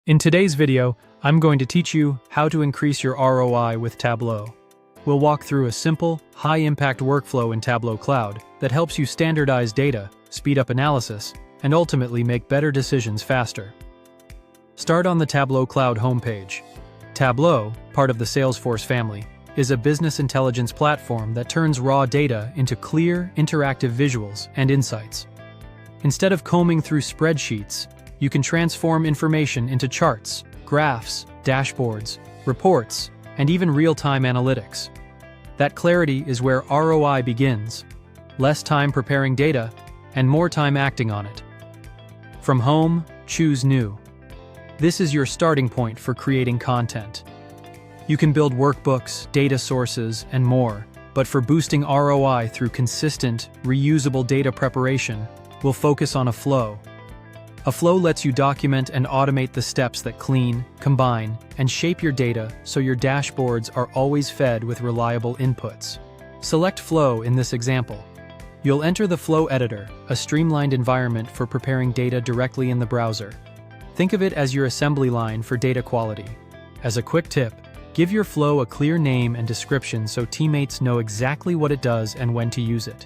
In today's video, I'm going to teach you how to increase your ROI with Tableau. We'll walk through a simple, high-impact workflow in Tableau Cloud that helps you standardize data, speed up analysis, and ultimately make better decisions faster. Start on the Tableau Cloud homepage. Tableau, part of the Salesforce family, is a business intelligence platform that turns raw data into clear, interactive visuals and insights. Instead of combing through spreadsheets, you can transform information into charts, graphs, dashboards, reports, and even real-time analytics. That clarity is where ROI begins. Less time preparing data, and more time acting on it. From home, choose New. This is your starting point for creating content. You can build workbooks, data sources, and more, but for boosting ROI through consistent, reusable data preparation, we'll focus on a flow. A flow lets you document and automate the steps that clean, combine, and shape your data so your dashboards are always fed with reliable inputs. Select Flow in this example. You'll enter the Flow editor, a streamlined environment for preparing data directly in the browser. Think of it as your assembly line for data quality. As a quick tip, give your flow a clear name and description so teammates know exactly what it does and when to use it.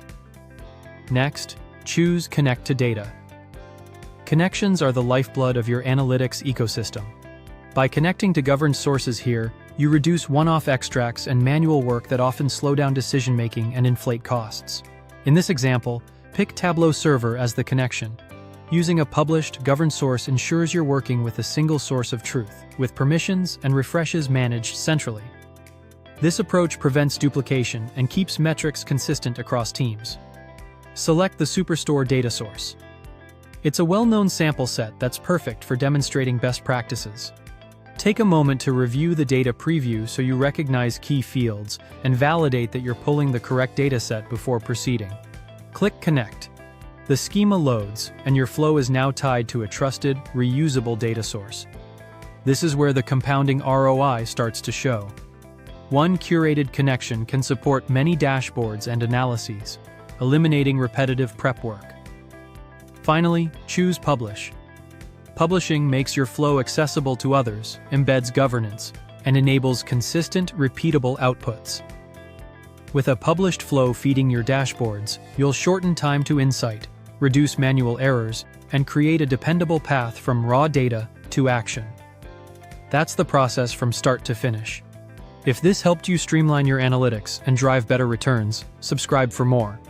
Next, choose Connect to Data. Connections are the lifeblood of your analytics ecosystem. By connecting to governed sources here, you reduce one-off extracts and manual work that often slow down decision-making and inflate costs. In this example, pick Tableau Server as the connection. Using a published, governed source ensures you're working with a single source of truth, with permissions and refreshes managed centrally. This approach prevents duplication and keeps metrics consistent across teams. Select the Superstore data source. It's a well-known sample set that's perfect for demonstrating best practices. Take a moment to review the data preview so you recognize key fields and validate that you're pulling the correct dataset before proceeding. Click Connect. The schema loads, and your flow is now tied to a trusted, reusable data source. This is where the compounding ROI starts to show. One curated connection can support many dashboards and analyses, eliminating repetitive prep work. Finally, choose Publish. Publishing makes your flow accessible to others, embeds governance, and enables consistent, repeatable outputs. With a published flow feeding your dashboards, you'll shorten time to insight, reduce manual errors, and create a dependable path from raw data to action. That's the process from start to finish. If this helped you streamline your analytics and drive better returns, subscribe for more.